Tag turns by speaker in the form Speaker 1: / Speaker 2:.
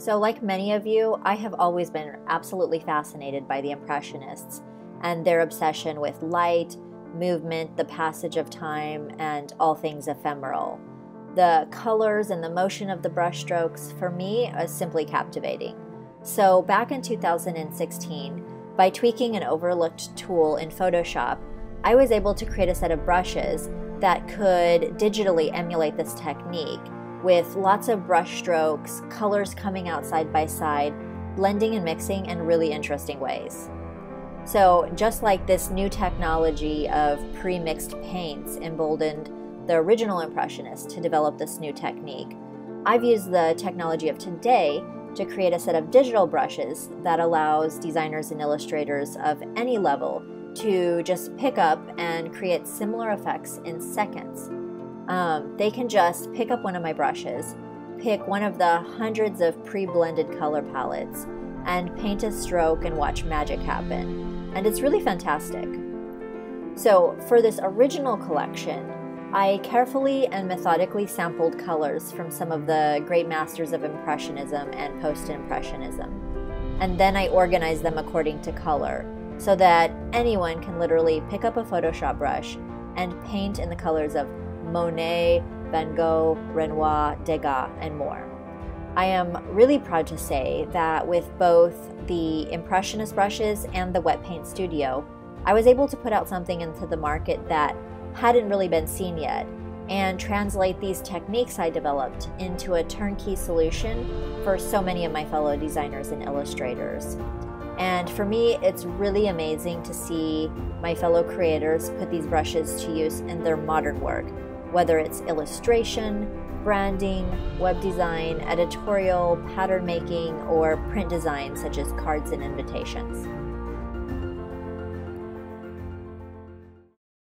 Speaker 1: So like many of you, I have always been absolutely fascinated by the Impressionists and their obsession with light, movement, the passage of time, and all things ephemeral. The colors and the motion of the brushstrokes, for me, is simply captivating. So back in 2016, by tweaking an overlooked tool in Photoshop, I was able to create a set of brushes that could digitally emulate this technique, with lots of brush strokes, colors coming out side by side, blending and mixing in really interesting ways. So just like this new technology of pre-mixed paints emboldened the original Impressionists to develop this new technique, I've used the technology of today to create a set of digital brushes that allows designers and illustrators of any level to just pick up and create similar effects in seconds. They can just pick up one of my brushes, pick one of the hundreds of pre-blended color palettes, and paint a stroke and watch magic happen. And it's really fantastic. So for this original collection, I carefully and methodically sampled colors from some of the great masters of Impressionism and post-Impressionism. And then I organized them according to color, so that anyone can literally pick up a Photoshop brush and paint in the colors of Monet, Van Gogh, Renoir, Degas, and more. I am really proud to say that with both the Impressionist brushes and the Wet Paint Studio, I was able to put out something into the market that hadn't really been seen yet, and translate these techniques I developed into a turnkey solution for so many of my fellow designers and illustrators. And for me, it's really amazing to see my fellow creators put these brushes to use in their modern work, whether it's illustration, branding, web design, editorial, pattern making, or print design such as cards and invitations.